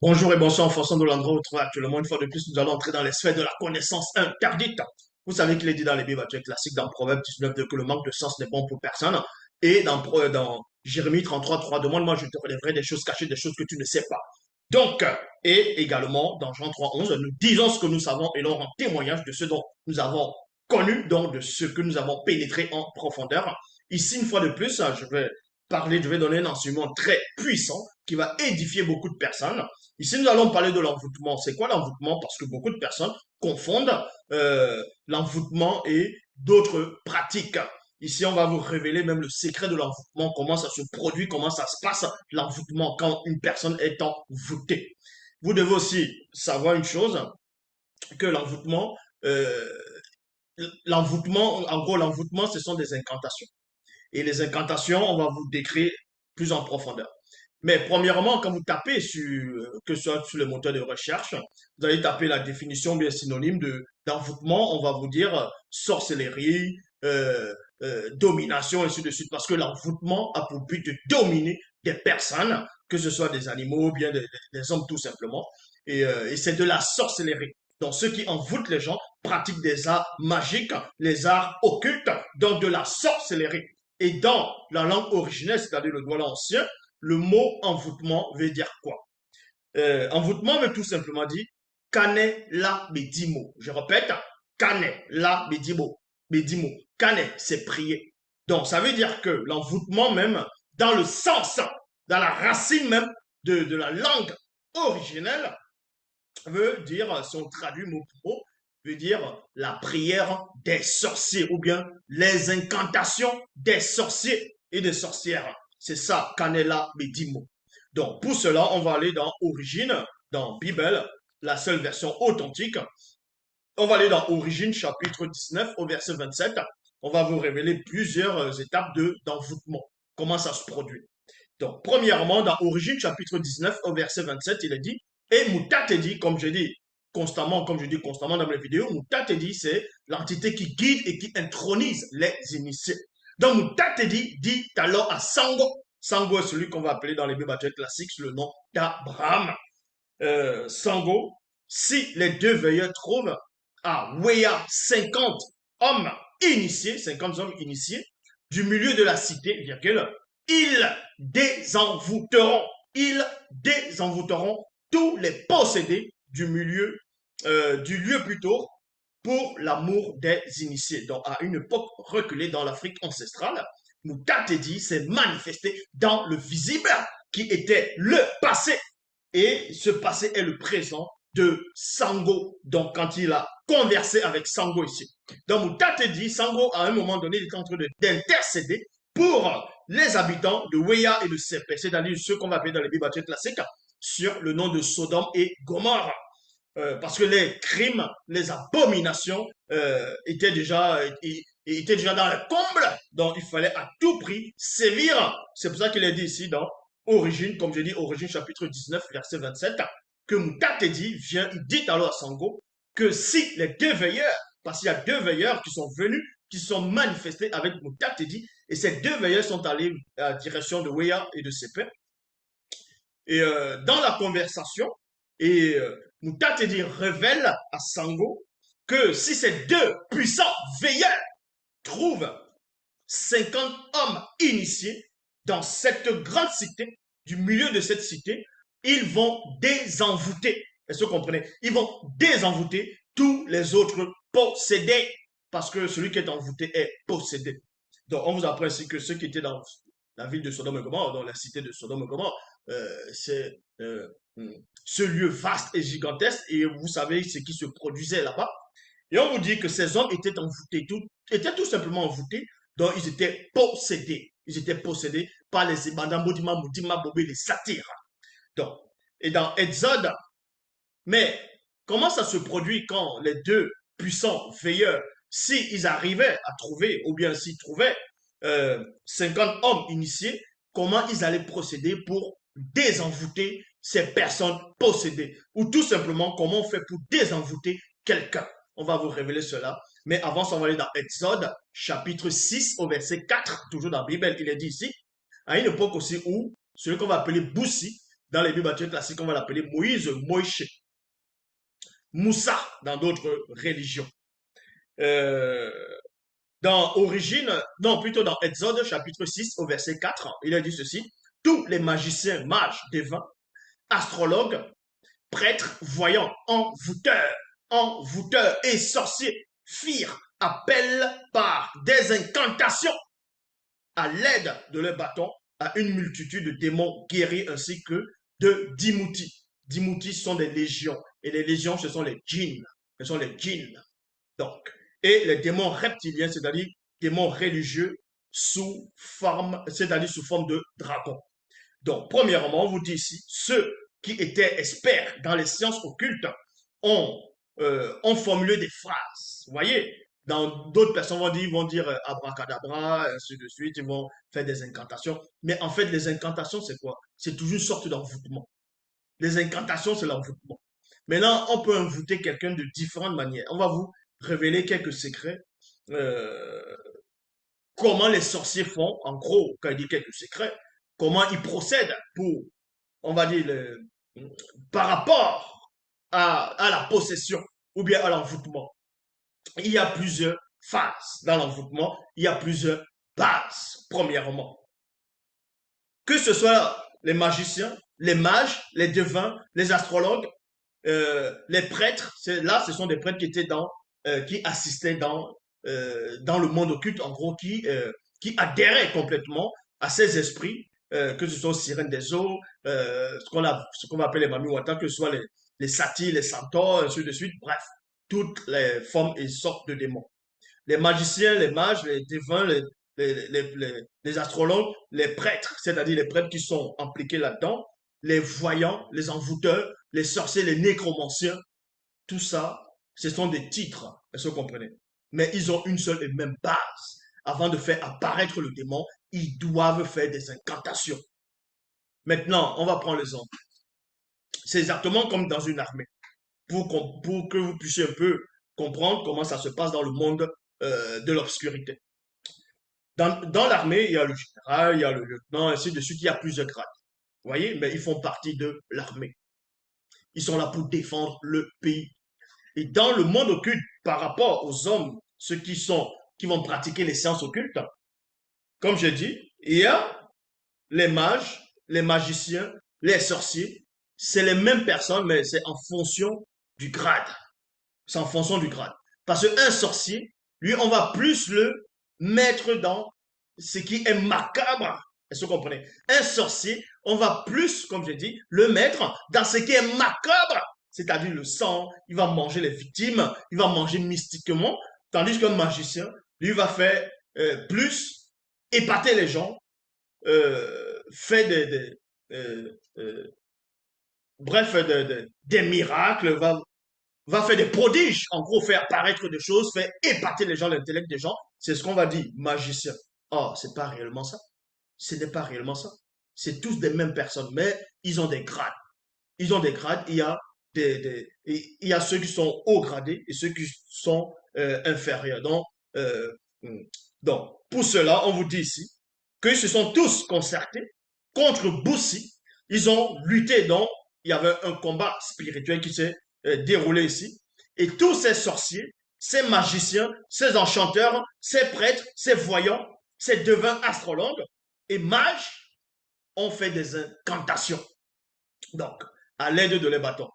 Bonjour et bonsoir en fonction de l'endroit où vous trouvez actuellement. Une fois de plus, nous allons entrer dans les sphères de la connaissance interdite. Vous savez qu'il est dit dans les Bibles classiques, dans Proverbe 19, que le manque de sens n'est bon pour personne. Et dans Jérémie 33, 3, demande-moi, je te relèverai des choses cachées, des choses que tu ne sais pas. Donc, et également, dans Jean 3, 11, nous disons ce que nous savons et l'on rend témoignage de ce dont nous avons connu, donc de ce que nous avons pénétré en profondeur. Ici, une fois de plus, je vais donner un enseignement très puissant qui va édifier beaucoup de personnes. Ici, nous allons parler de l'envoûtement. C'est quoi l'envoûtement? Parce que beaucoup de personnes confondent l'envoûtement et d'autres pratiques. Ici, on va vous révéler même le secret de l'envoûtement, comment ça se produit, comment ça se passe, l'envoûtement, quand une personne est envoûtée. Vous devez aussi savoir une chose, que euh, en gros, l'envoûtement, ce sont des incantations. Et les incantations, on va vous décrire plus en profondeur. Mais premièrement, quand vous tapez que ce soit sur le moteur de recherche, vous allez taper la définition bien synonyme d'envoûtement, on va vous dire sorcellerie, domination, ainsi de suite, parce que l'envoûtement a pour but de dominer des personnes, que ce soit des animaux, bien des hommes tout simplement, et c'est de la sorcellerie. Donc ceux qui envoûtent les gens pratiquent des arts magiques, les arts occultes, donc de la sorcellerie. Et dans la langue originelle, c'est-à-dire le droit ancien, le mot envoûtement veut dire quoi? Envoûtement veut tout simplement dire kane la bedimo. Je répète, kane la bedimo. Bedimo. Kane, c'est prier. Donc, ça veut dire que l'envoûtement même, dans le sens, dans la racine même de la langue originelle, veut dire, si on traduit mot pour mot, veut dire la prière des sorciers ou bien les incantations des sorciers et des sorcières. C'est ça, Canela Medimo. Donc, pour cela, on va aller dans Origine, dans Bible, la seule version authentique. On va aller dans Origine, chapitre 19, au verset 27. On va vous révéler plusieurs étapes d'envoûtement. Comment ça se produit. Donc, premièrement, dans Origine, chapitre 19, au verset 27, il est dit, et Moutatedi, comme je dis constamment, comme je dis constamment dans mes vidéos, Moutatedi, c'est l'entité qui guide et qui intronise les initiés. Donc, Moutatedi dit alors à Sango. Sango est celui qu'on va appeler dans les Bibles classiques sous le nom d'Abraham. Sango, si les deux veilleurs trouvent à Weya 50 hommes initiés, 50 hommes initiés, du milieu de la cité, virgule, désenvoûteront, ils désenvoûteront tous les possédés du milieu, du lieu plutôt, pour l'amour des initiés. Donc, à une époque reculée dans l'Afrique ancestrale, Moutatedi s'est manifesté dans le visible, qui était le passé. Et ce passé est le présent de Sango. Donc, quand il a conversé avec Sango ici. Donc, Moutatedi, Sango, à un moment donné, il est en train d'intercéder pour les habitants de Weya et de Sepe, c'est-à-dire ceux qu'on va appeler dans les Bibles classiques, sur le nom de Sodome et Gomorrhe. Parce que les crimes, les abominations étaient déjà dans le comble, donc il fallait à tout prix sévir. C'est pour ça qu'il est dit ici dans Origine, comme je dis, Origine chapitre 19, verset 27, que Moutatedi vient, il dit alors à Sango que si les deux veilleurs, parce qu'il y a deux veilleurs qui sont venus, qui sont manifestés avec Moutatedi, et ces deux veilleurs sont allés à la direction de Weya et de Sepe, et dans la conversation, et Moutatedi révèle à Sango que si ces deux puissants veilleurs trouvent 50 hommes initiés dans cette grande cité, du milieu de cette cité, ils vont désenvoûter. Est-ce que vous comprenez? Ils vont désenvoûter tous les autres possédés. Parce que celui qui est envoûté est possédé. Donc, on vous apprend ainsi que ceux qui étaient dans la ville de Sodome et Gomorrhe, dans la cité de Sodome et Gomorrhe, c'est ce lieu vaste et gigantesque, et vous savez ce qui se produisait là-bas. Et on vous dit que ces hommes étaient envoûtés, étaient tout simplement envoûtés, donc ils étaient possédés. Ils étaient possédés par les Ibadam, Bodima, Moudima, Bobé, les satyres. Donc, et dans Exode, mais comment ça se produit quand les deux puissants veilleurs, s'ils arrivaient à trouver, ou bien s'ils trouvaient 50 hommes initiés, comment ils allaient procéder pour désenvoûter ces personnes possédées? Ou tout simplement, comment on fait pour désenvoûter quelqu'un? On va vous révéler cela. Mais avant ça, on va aller dans Exode, chapitre 6, au verset 4, toujours dans la Bible, il est dit ici, à une époque aussi où celui qu'on va appeler Boussi, Dans les Bibles classiques, on va l'appeler Moïse, Moïse, Moussa dans d'autres religions. Euh, dans Origine, non, plutôt dans Exode, chapitre 6, au verset 4, il a dit ceci: tous les magiciens, mages, devins, astrologues, prêtres, voyants, envoûteurs et sorciers firent appel par des incantations à l'aide de leurs bâtons à une multitude de démons guéris ainsi que de dimoutis. Dimoutis sont des légions. Et les légions, ce sont les djinns. Ce sont les djinns. Donc, et les démons reptiliens, c'est-à-dire démons religieux sous forme, c'est-à-dire sous forme de dragon. Donc, premièrement, on vous dit ici, ceux qui étaient experts dans les sciences occultes ont, ont formulé des phrases. Vous voyez, dans d'autres personnes vont dire abracadabra, ainsi de suite, ils vont faire des incantations. Mais en fait, les incantations, c'est quoi? C'est toujours une sorte d'envoûtement. Les incantations, c'est l'envoûtement. Maintenant, on peut envoûter quelqu'un de différentes manières. On va vous révéler quelques secrets. Euh, Comment les sorciers font, en gros, quand il dit quelques secrets, comment ils procèdent pour, on va dire, par rapport à la possession ou bien à l'envoûtement. Il y a plusieurs phases dans l'envoûtement, il y a plusieurs bases, premièrement. Que ce soit les magiciens, les mages, les devins, les astrologues, les prêtres, là, ce sont des prêtres qui étaient qui assistaient dans le monde occulte, en gros, qui adhéraient complètement à ces esprits, que ce soit sirènes des eaux, ce qu'on appelle les mamiwata, que ce soit les satyres, les centaures, ainsi de suite, bref, toutes les formes et sortes de démons. Les magiciens, les mages, les devins, les astrologues, les prêtres, c'est-à-dire les prêtres qui sont impliqués là-dedans, les voyants, les envoûteurs, les sorciers, les nécromanciens, tout ça, ce sont des titres, est-ce que vous comprenez? Mais ils ont une seule et même base. Avant de faire apparaître le démon, ils doivent faire des incantations. Maintenant, on va prendre l'exemple. C'est exactement comme dans une armée. Pour que vous puissiez un peu comprendre comment ça se passe dans le monde de l'obscurité. Dans l'armée, il y a le général, il y a le lieutenant, ainsi de suite, il y a plusieurs grades. Vous voyez, mais ils font partie de l'armée. Ils sont là pour défendre le pays. Et dans le monde occulte, par rapport aux hommes, ceux qui vont pratiquer les sciences occultes, comme j'ai dit, il y a les mages, les magiciens, les sorciers. C'est les mêmes personnes, mais c'est en fonction du grade. C'est en fonction du grade. Parce qu'un sorcier, lui, on va plus le mettre dans ce qui est macabre. Est-ce que vous comprenez? Un sorcier, on va plus, comme j'ai dit, le mettre dans ce qui est macabre, c'est-à-dire le sang, il va manger les victimes, il va manger mystiquement, tandis qu'un magicien, lui, va faire plus épater les gens, fait bref, des miracles, va faire des prodiges, en gros, faire apparaître des choses, faire épater les gens, l'intellect des gens. C'est ce qu'on va dire, magicien. Or, c'est pas réellement ça. Ce n'est pas réellement ça. C'est tous des mêmes personnes, mais ils ont des grades. Ils ont des grades. Il y a ceux qui sont haut gradés et ceux qui sont inférieurs. Euh, donc, pour cela, on vous dit ici qu'ils se sont tous concertés contre Boussi. Ils ont lutté, donc il y avait un combat spirituel qui s'est déroulé ici. Et tous ces sorciers, ces magiciens, ces enchanteurs, ces prêtres, ces voyants, ces devins astrologues et mages ont fait des incantations. Donc, à l'aide de les bâtons.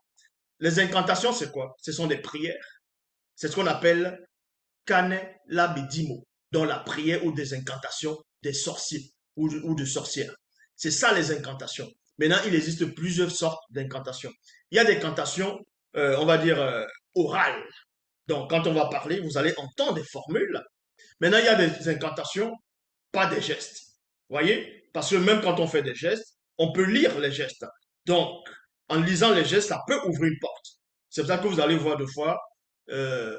Les incantations, c'est quoi? Ce sont des prières. C'est ce qu'on appelle Kane Labidimo, dans la prière ou des incantations des sorciers ou de sorcières. C'est ça les incantations. Maintenant, il existe plusieurs sortes d'incantations. Il y a des cantations, on va dire, orales. Donc, quand on va parler, vous allez entendre des formules. Maintenant, il y a des incantations, pas des gestes. Vous voyez? Parce que même quand on fait des gestes, on peut lire les gestes. Donc, en lisant les gestes, ça peut ouvrir une porte. C'est pour ça que vous allez voir deux fois, euh,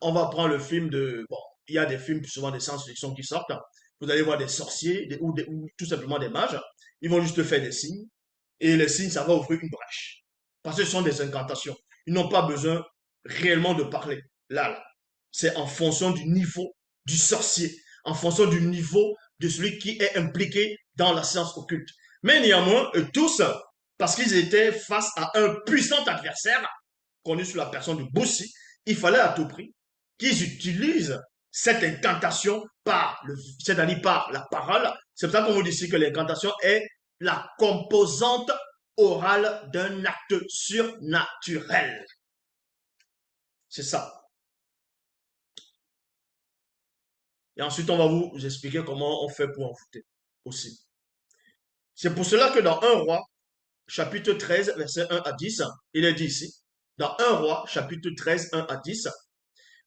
on va prendre le film de... Bon, il y a des films, souvent des science-fiction qui sortent. Vous allez voir des sorciers ou tout simplement des mages. Ils vont juste faire des signes. Et les signes, ça va ouvrir une brèche. Parce que ce sont des incantations. Ils n'ont pas besoin réellement de parler. Là, c'est en fonction du niveau du sorcier, en fonction du niveau de celui qui est impliqué dans la science occulte. Mais néanmoins, eux tous, parce qu'ils étaient face à un puissant adversaire, connu sous la personne de Boussi, il fallait à tout prix qu'ils utilisent cette incantation c'est-à-dire par la parole. C'est pour ça qu'on vous dit ici que l'incantation est la composante orale d'un acte surnaturel. C'est ça. Et ensuite, on va vous expliquer comment on fait pour envoûter aussi. C'est pour cela que dans 1 roi, chapitre 13, verset 1 à 10, il est dit ici, dans 1 roi, chapitre 13, 1 à 10,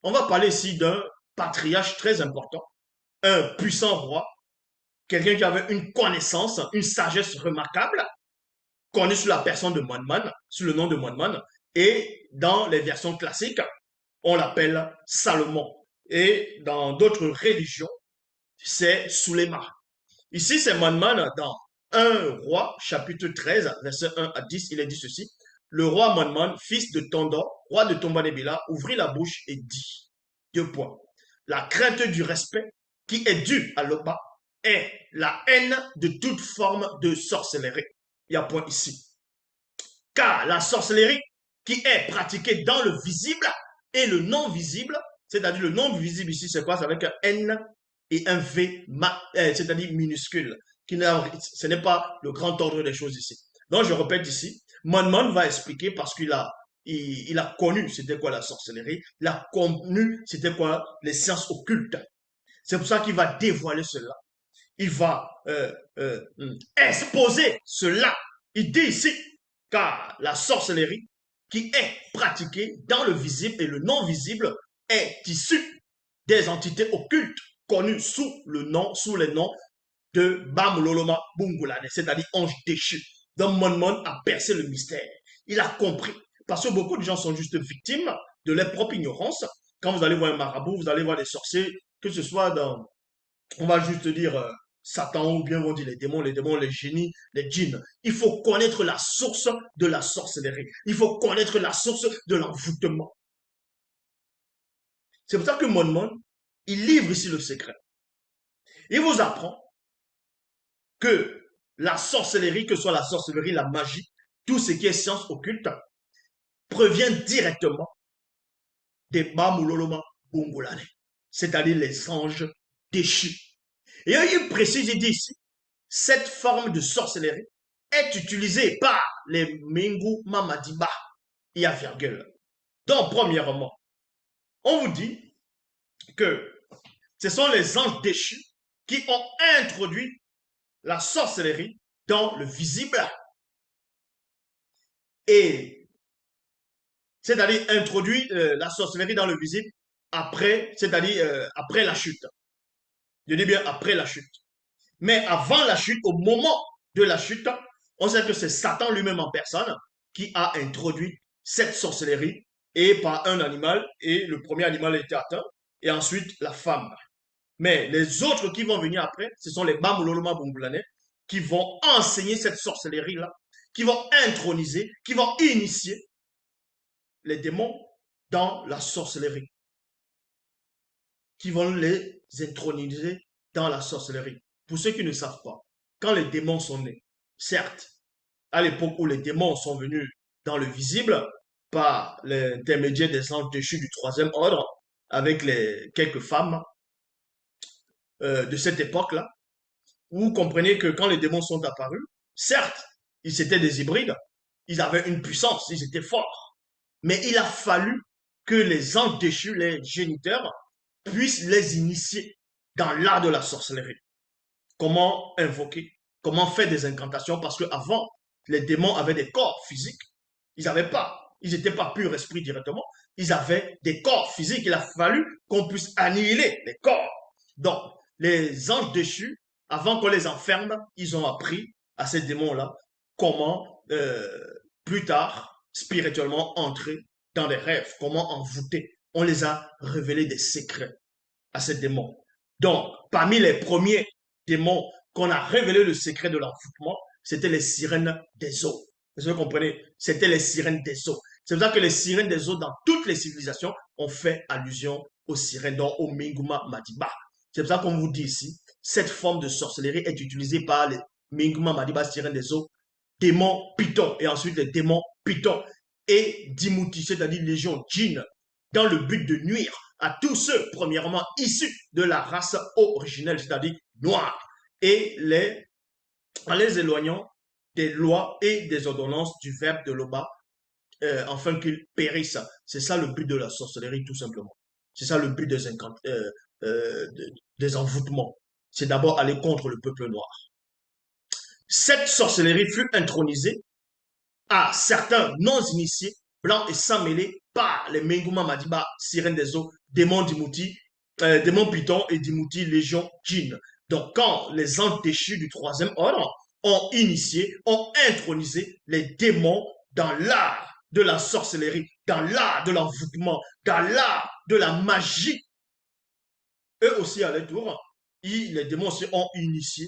on va parler ici d'un patriarche très important, un puissant roi, quelqu'un qui avait une connaissance, une sagesse remarquable, connu sous la personne de Moinman, sous le nom de Moinman, et dans les versions classiques, on l'appelle Salomon. Et dans d'autres religions, c'est Suleiman. Ici, c'est Moinman dans 1 roi, chapitre 13, verset 1 à 10, il est dit ceci. Le roi Moinman, fils de Tondo, roi de Tombanébila, ouvrit la bouche et dit, 2 points, la crainte du respect qui est due à l'Oba est la haine de toute forme de sorcellerie. Il y a point ici. Car la sorcellerie qui est pratiquée dans le visible et le non visible, c'est-à-dire le non visible ici, c'est quoi? C'est avec un N et un V, c'est-à-dire minuscule. Ce n'est pas le grand ordre des choses ici. Donc, je répète ici, Manman va expliquer parce il a connu c'était quoi la sorcellerie, il a connu c'était quoi les sciences occultes. C'est pour ça qu'il va dévoiler cela. Il va exposer cela. Il dit ici, car la sorcellerie qui est pratiquée dans le visible et le non visible est issue des entités occultes connues sous les noms de Bamuloloma Bungulane, c'est-à-dire ange déchu. Donc Monmon a percé le mystère. Il a compris. Parce que beaucoup de gens sont juste victimes de leur propre ignorance. Quand vous allez voir un marabout, vous allez voir des sorciers, que ce soit dans, on va juste dire, Satan ou bien on dit les démons, les génies, les djinns. Il faut connaître la source de la sorcellerie. Il faut connaître la source de l'envoûtement. C'est pour ça que Monmon, il livre ici le secret. Il vous apprend que la sorcellerie, que ce soit la sorcellerie, la magie, tout ce qui est science occulte, provient directement des Bamuloloma Bungulane, c'est-à-dire les anges déchus. Et il précise, il dit ici, cette forme de sorcellerie est utilisée par les Mingu Mamadiba. Il y a virgule. Donc, premièrement, on vous dit que ce sont les anges déchus qui ont introduit la sorcellerie dans le visible et c'est-à-dire introduit la sorcellerie dans le visible après, c'est-à-dire après la chute. Je dis bien après la chute. Mais avant la chute, au moment de la chute, on sait que c'est Satan lui-même en personne qui a introduit cette sorcellerie et par un animal, et le premier animal a été atteint, et ensuite la femme. Mais les autres qui vont venir après, ce sont les Bamuloloma Bungulane qui vont enseigner cette sorcellerie-là, qui vont introniser, qui vont initier les démons dans la sorcellerie, qui vont les introniser dans la sorcellerie. Pour ceux qui ne savent pas, quand les démons sont nés, certes, à l'époque où les démons sont venus dans le visible, par l'intermédiaire des anges déchus du troisième ordre, avec quelques femmes de cette époque-là, vous comprenez que quand les démons sont apparus, certes, ils étaient des hybrides, ils avaient une puissance, ils étaient forts, mais il a fallu que les anges déchus, les géniteurs, puissent les initier dans l'art de la sorcellerie. Comment invoquer, comment faire des incantations, parce qu'avant, les démons avaient des corps physiques, ils n'étaient pas purs esprits directement, ils avaient des corps physiques, il a fallu qu'on puisse annihiler les corps. Donc, les anges déchus, avant qu'on les enferme, ils ont appris à ces démons-là comment, plus tard, spirituellement, entrer dans des rêves, comment envoûter. On les a révélé des secrets à ces démons. Donc, parmi les premiers démons qu'on a révélé le secret de l'envoûtement, c'était les sirènes des eaux. Vous comprenez? C'était les sirènes des eaux. C'est pour ça que les sirènes des eaux, dans toutes les civilisations, ont fait allusion aux sirènes, donc au Minguma Madiba. C'est pour ça qu'on vous dit ici, cette forme de sorcellerie est utilisée par les Minguma Madiba Sirène des eaux, démons Python, et ensuite les démons Python, et Dimouti, c'est-à-dire légion djinn, dans le but de nuire à tous ceux, premièrement, issus de la race originelle, c'est-à-dire noire, et en les éloignant des lois et des ordonnances du verbe de l'Oba, afin qu'ils périssent. C'est ça le but de la sorcellerie, tout simplement. C'est ça le but des envoûtements. C'est d'abord aller contre le peuple noir. Cette sorcellerie fut intronisée à certains non-initiés, blancs et sans mêlés, par les Menguma Madiba, sirènes des eaux, démons Dimouti, démons Python et Dimouti, légion djinn. Donc, quand les anges déchus du troisième ordre ont initié, ont intronisé les démons dans l'art de la sorcellerie, dans l'art de l'envoûtement, dans l'art de la magie, eux aussi à leur tour, les démons aussi ont initié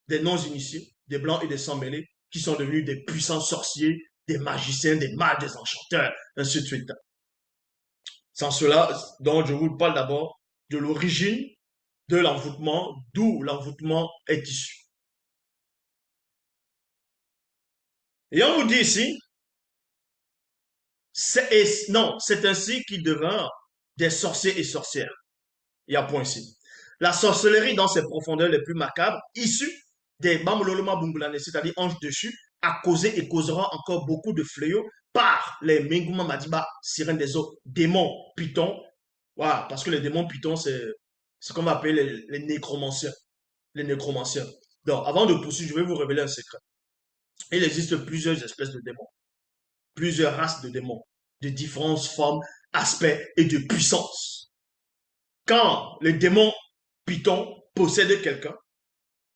des non-initiés, des blancs et des sans-mêlés, qui sont devenus des puissants sorciers, des magiciens, des mages, des enchanteurs, ainsi de suite. Sans cela, donc je vous parle d'abord de l'origine de l'envoûtement, d'où l'envoûtement est issu. Et on vous dit ici, c'est ainsi qu'ils devinrent des sorciers et sorcières. Il y a point ici. La sorcellerie dans ses profondeurs les plus macabres, issue des Bamololoma Bungulane, c'est-à-dire anges dessus, a causé et causera encore beaucoup de fléaux par les Menguma Madiba, sirènes des eaux, démons, pythons. Voilà, parce que les démons pythons, c'est ce qu'on va appeler les nécromanciens. Les nécromanciens. Donc, avant de poursuivre, je vais vous révéler un secret. Il existe plusieurs espèces de démons, plusieurs races de démons, de différentes formes, aspects et de puissance. Quand le démon python possède quelqu'un,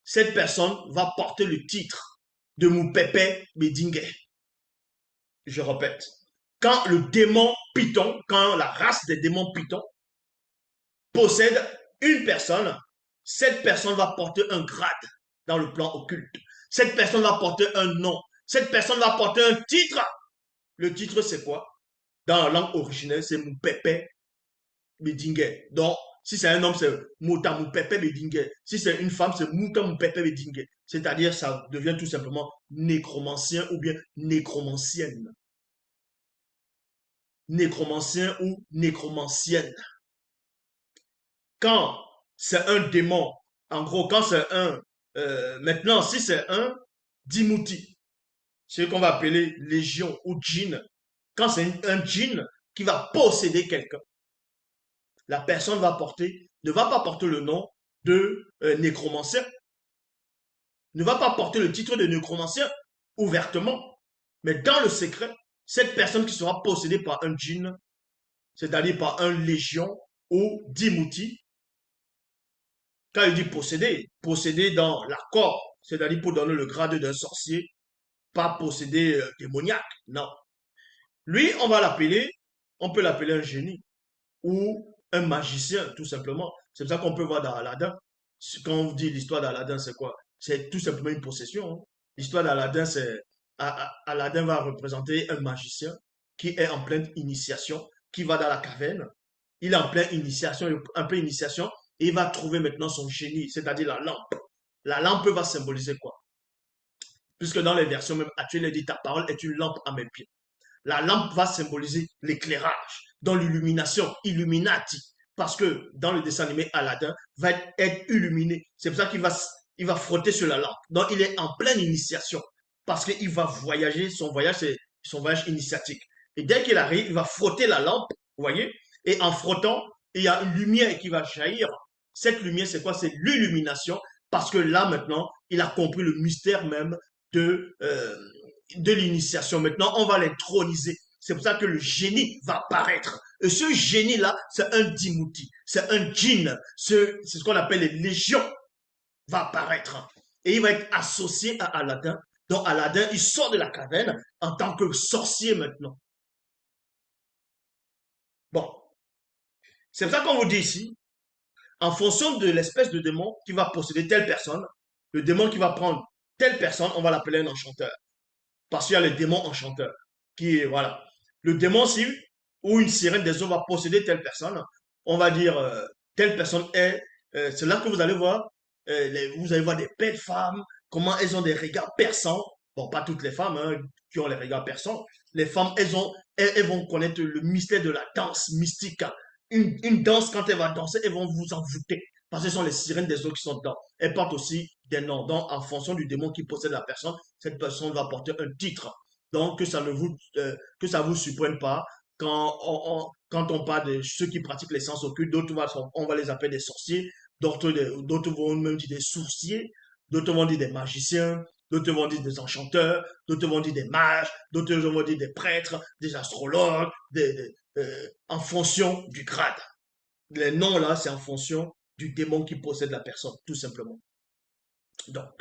cette personne va porter le titre de Moupepe Bedingue. Je répète, quand le démon python, quand la race des démons python possède une personne, cette personne va porter un grade dans le plan occulte. Cette personne va porter un nom. Cette personne va porter un titre. Le titre, c'est quoi? Dans la langue originelle, c'est Moupepe Bedingue. Donc, si c'est un homme, c'est Mouta Moupepe Bedingue. Si c'est une femme, c'est Mouta Moupepe Bedingue. C'est-à-dire, ça devient tout simplement nécromancien ou bien nécromancienne. Nécromancien ou nécromancienne. Quand c'est un démon, en gros, quand c'est maintenant, si c'est un Dimouti, ce qu'on va appeler légion ou djinn, quand c'est un djinn qui va posséder quelqu'un, la personne ne va pas porter le nom de nécromancien, ne va pas porter le titre de nécromancien ouvertement, mais dans le secret, cette personne qui sera possédée par un djinn, c'est-à-dire par un légion ou Dimouti, quand il dit posséder, posséder dans l'accord, c'est-à-dire pour donner le grade d'un sorcier, pas posséder démoniaque, non. Lui, on peut l'appeler un génie ou un magicien, tout simplement. C'est pour ça qu'on peut voir dans Aladdin. Quand on dit l'histoire d'Aladdin, c'est quoi? C'est tout simplement une possession. Hein. L'histoire d'Aladdin, c'est Aladdin va représenter un magicien qui est en pleine initiation, qui va dans la caverne. Il est en pleine initiation, et il va trouver maintenant son génie, c'est-à-dire la lampe. La lampe va symboliser quoi? Puisque dans les versions même actuelles, il dit ta parole est une lampe à mes pieds. La lampe va symboliser l'éclairage, dans l'illumination, illuminati. Parce que dans le dessin animé, Aladdin va être illuminé. C'est pour ça il va frotter sur la lampe. Donc il est en pleine initiation. Parce qu'il va voyager, son voyage, c'est son voyage initiatique. Et dès qu'il arrive, il va frotter la lampe, vous voyez, et en frottant, il y a une lumière qui va jaillir. Cette lumière, c'est quoi? C'est l'illumination. Parce que là, maintenant, il a compris le mystère même de, euh, de l'initiation. Maintenant, on va l'introniser. C'est pour ça que le génie va apparaître. Et ce génie-là, c'est un Dimouti, c'est un djinn, c'est ce qu'on appelle les légions, va apparaître. Et il va être associé à Aladdin. Donc Aladdin, il sort de la caverne en tant que sorcier maintenant. Bon, c'est pour ça qu'on vous dit ici, en fonction de l'espèce de démon qui va posséder telle personne, le démon qui va prendre telle personne, on va l'appeler un enchanteur. Parce qu'il y a les démons enchanteurs. Qui, voilà. Le démon, si, ou une sirène des eaux va posséder telle personne, on va dire, telle personne est, c'est là que vous allez voir des belles femmes, comment elles ont des regards perçants. Bon, pas toutes les femmes hein, qui ont les regards perçants. Les femmes, elles vont connaître le mystère de la danse mystique. Une danse, quand elle va danser, elles vont vous envoûter. Parce que ce sont les sirènes des eaux qui sont dedans. Elles portent aussi des noms. Donc, en fonction du démon qui possède la personne, cette personne va porter un titre. Donc, que ça vous surprenne pas quand on parle de ceux qui pratiquent les sciences occultes, on va les appeler des sorciers, d'autres vont même dire des sourciers, d'autres vont dire des magiciens, d'autres vont dire des enchanteurs, d'autres vont dire des mages, d'autres vont dire des prêtres, des astrologues, en fonction du grade. Les noms là, c'est en fonction du démon qui possède la personne, tout simplement. Donc,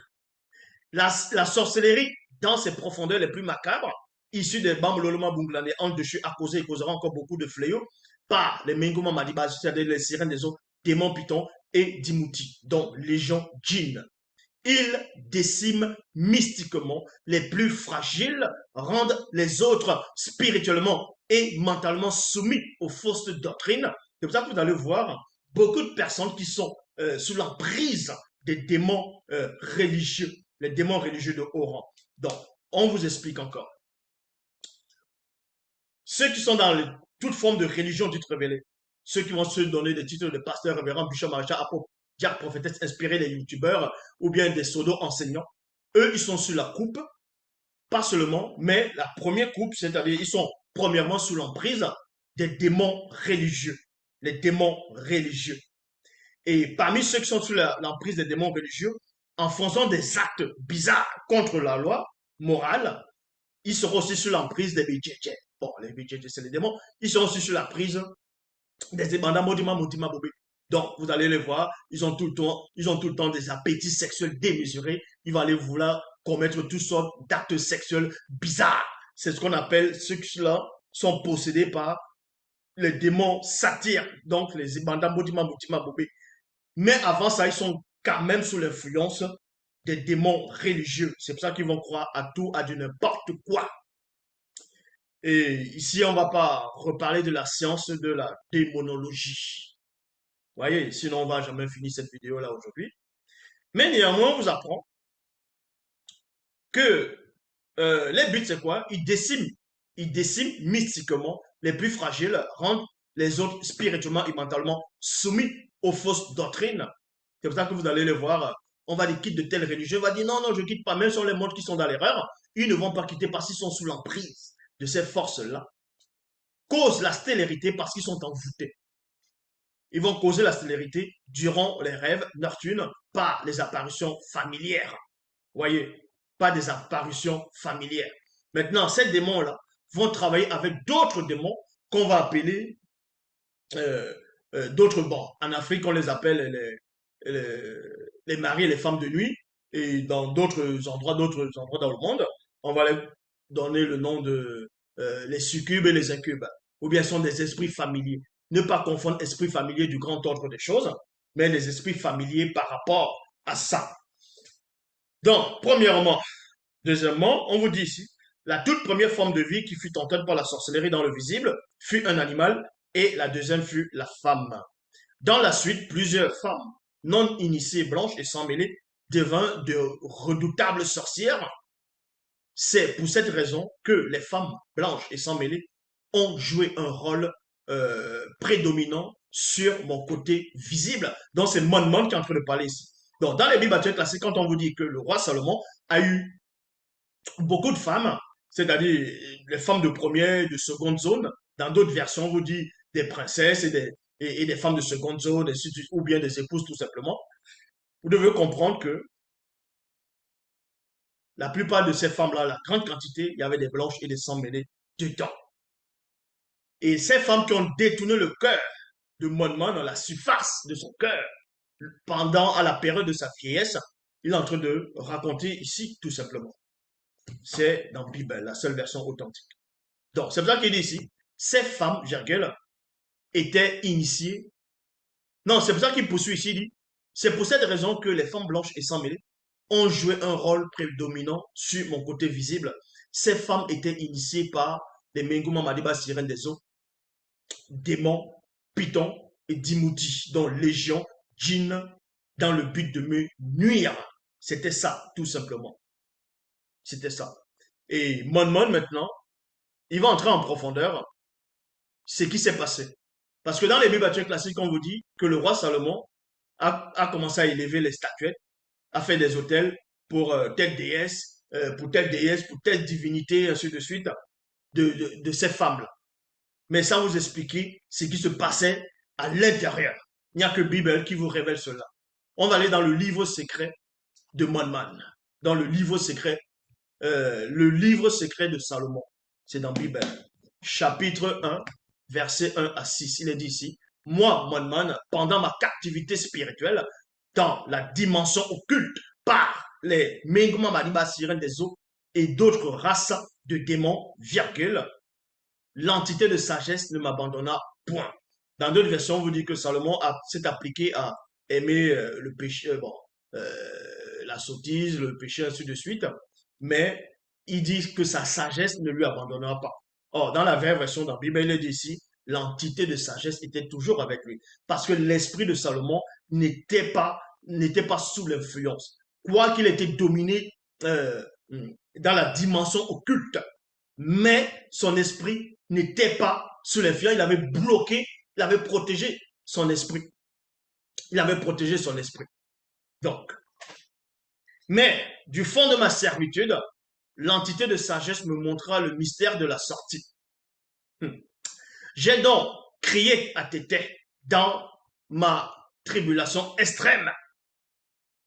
la sorcellerie, dans ses profondeurs les plus macabres, issue des Bambololoma Bunglane, en dessus a causé et causera encore beaucoup de fléaux par les Menguma Madiba, c'est-à-dire les sirènes des eaux, démons pitons et Dimouti, dont légion djinn. Ils déciment mystiquement les plus fragiles, rendent les autres spirituellement et mentalement soumis aux fausses doctrines. C'est pour ça que vous allez voir beaucoup de personnes qui sont sous l'emprise des démons religieux, les démons religieux de haut rang. Donc, on vous explique encore. Ceux qui sont dans toute forme de religion dite révélée, ceux qui vont se donner des titres de pasteur, révérend, bishop, maréchal, apôtre, diacre, prophétesse, inspirés des youtubeurs ou bien des pseudo-enseignants, eux, ils sont sur la coupe, pas seulement, mais la première coupe, c'est-à-dire ils sont premièrement sous l'emprise des démons religieux, les démons religieux. Et parmi ceux qui sont sous l'emprise des démons religieux, en faisant des actes bizarres contre la loi morale, ils seront aussi sous l'emprise des BJJ. Bon, les BJJ, c'est les démons. Ils sont aussi sous la prise des ébandats Modima Motima Bobé. Donc, vous allez les voir, ils ont tout le temps des appétits sexuels démesurés. Ils vont aller vouloir commettre toutes sortes d'actes sexuels bizarres. C'est ce qu'on appelle, ceux-là sont possédés par les démons satyres, donc les ébandats Modima Motima Bobé. Mais avant ça, ils sont quand même sous l'influence des démons religieux. C'est pour ça qu'ils vont croire à tout, à du n'importe quoi. Et ici, on ne va pas reparler de la science de la démonologie. Vous voyez, sinon on va jamais finir cette vidéo-là aujourd'hui. Mais néanmoins, on vous apprend que les buts, c'est quoi? Ils déciment mystiquement les plus fragiles, rendent les autres spirituellement et mentalement soumis aux fausses doctrines. C'est pour ça que vous allez les voir. On va les quitter de telles religieux. On va dire non, non, je ne quitte pas. Même sur les mondes qui sont dans l'erreur, ils ne vont pas quitter parce qu'ils sont sous l'emprise de ces forces-là. Cause la stélérité parce qu'ils sont envoûtés. Ils vont causer la stélérité durant les rêves nocturnes par les apparitions familières. Voyez, pas des apparitions familières. Maintenant, ces démons-là vont travailler avec d'autres démons qu'on va appeler d'autres bons. En Afrique, on les appelle les maris et les femmes de nuit. Et dans d'autres endroits dans le monde, on va les donner le nom de les succubes et les incubes. Ou bien sont des esprits familiers. Ne pas confondre esprit familier du grand ordre des choses, mais les esprits familiers par rapport à ça. Donc, premièrement, deuxièmement, on vous dit ici, la toute première forme de vie qui fut tentée par la sorcellerie dans le visible fut un animal et la deuxième fut la femme. Dans la suite, plusieurs femmes non initiées, blanches et sans mêlée devinrent de redoutables sorcières. C'est pour cette raison que les femmes blanches et sans mêlée ont joué un rôle prédominant sur mon côté visible. Donc, c'est Mon qui est en train de parler ici. Donc, dans les Bibles classiques, quand on vous dit que le roi Salomon a eu beaucoup de femmes, c'est-à-dire les femmes de première, de seconde zone, dans d'autres versions, on vous dit des princesses et des femmes de seconde zone, ou bien des épouses tout simplement. Vous devez comprendre que la plupart de ces femmes-là, la grande quantité, il y avait des blanches et des sans mêlées dedans. Et ces femmes qui ont détourné le cœur de Monman dans la surface de son cœur, pendant à la période de sa vieillesse, il est en train de raconter ici tout simplement. C'est dans la Bible, la seule version authentique. Donc, c'est pour ça qu'il dit ici, ces femmes, Gergel, étaient initiées. Non, c'est pour ça qu'il poursuit ici, il dit, c'est pour cette raison que les femmes blanches et sans mêlée ont joué un rôle prédominant sur mon côté visible. Ces femmes étaient initiées par les Menguma Madiba sirènes des eaux, démons, pitons et dimouti, dont légion, djinn, dans le but de me nuire. C'était ça, tout simplement. C'était ça. Et Mon maintenant, il va entrer en profondeur ce qui s'est passé. Parce que dans les Bibles classiques, on vous dit que le roi Salomon a commencé à élever les statuettes, a fait des hôtels pour telle déesse, pour telle divinité, ainsi de suite, de ces femmes-là. Mais sans vous expliquer ce qui se passait à l'intérieur. Il n'y a que Bible qui vous révèle cela. On va aller dans le livre secret de Monman, dans le livre secret de Salomon. C'est dans Bible. Chapitre 1, verset 1 à 6. Il est dit ici, moi, Monman, pendant ma captivité spirituelle, dans la dimension occulte, par les Menguma Maniba sirènes des eaux et d'autres races de démons, virgule, l'entité de sagesse ne m'abandonna point. Dans d'autres versions, on vous dit que Salomon s'est appliqué à aimer le péché, la sottise, le péché, ainsi de suite. Mais il dit que sa sagesse ne lui abandonnera pas. Or, dans la vraie version de la Bible, il est dit ici, l'entité de sagesse était toujours avec lui. Parce que l'esprit de Salomon n'était pas sous l'influence. Quoi qu'il était dominé dans la dimension occulte, mais son esprit n'était pas sous l'influence, il avait bloqué, il avait protégé son esprit. Il avait protégé son esprit. Donc, mais du fond de ma servitude, l'entité de sagesse me montra le mystère de la sortie. J'ai donc crié à Tété dans ma tribulation extrême,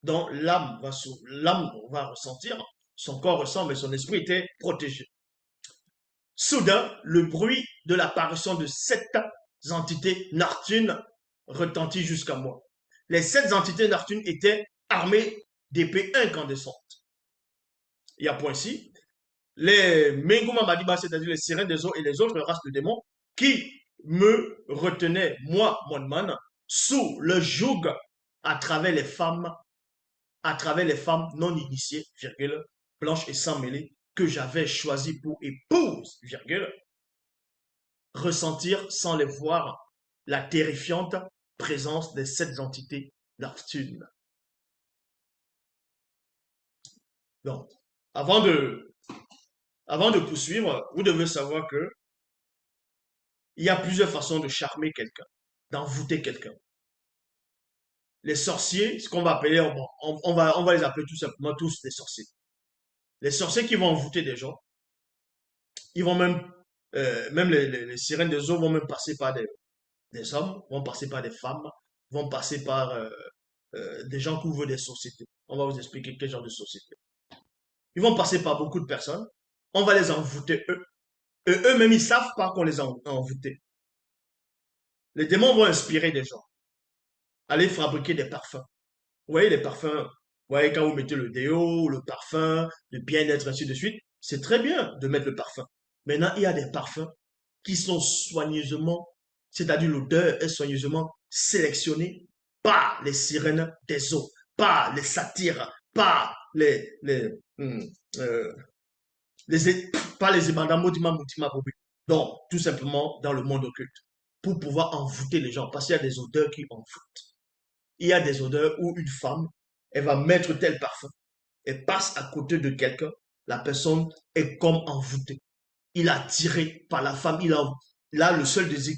dont l'âme va ressentir, son corps ressent, mais son esprit était protégé. Soudain, le bruit de l'apparition de 7 entités Nartunes retentit jusqu'à moi. Les 7 entités Nartunes étaient armées d'épées incandescentes. Il y a point ici, les Menguma Madiba, c'est-à-dire les sirènes des eaux et les autres races de démons, qui me retenaient, moi, Monman, sous le joug à travers les femmes non initiées, virgule, blanches et sans mêlée, que j'avais choisies pour épouse, virgule, ressentir sans les voir la terrifiante présence des 7 entités Nartunes. Donc, avant de, avant de poursuivre, vous devez savoir que il y a plusieurs façons de charmer quelqu'un, d'envoûter quelqu'un. Les sorciers, ce qu'on va appeler, on va les appeler tout simplement tous des sorciers. Les sorciers qui vont envoûter des gens, ils vont même les sirènes des eaux vont même passer par des hommes, vont passer par des femmes, vont passer par des gens qui ouvrent des sociétés. On va vous expliquer quel genre de société. Ils vont passer par beaucoup de personnes. On va les envoûter eux. Et eux-mêmes, ils ne savent pas qu'on les a envoûtés. Les démons vont inspirer des gens. Aller fabriquer des parfums. Vous voyez les parfums, vous voyez quand vous mettez le déo, le parfum, le bien-être, ainsi de suite, c'est très bien de mettre le parfum. Maintenant, il y a des parfums qui sont soigneusement, c'est-à-dire l'odeur est soigneusement sélectionnée par les sirènes des eaux, par les satyres, par hum, euh, par les ébandamos d'Imam Bobé. Donc, tout simplement dans le monde occulte, pour pouvoir envoûter les gens, parce qu'il y a des odeurs qui envoûtent. Il y a des odeurs où une femme, elle va mettre tel parfum, elle passe à côté de quelqu'un, la personne est comme envoûtée. Il est attiré par la femme, là, le seul désir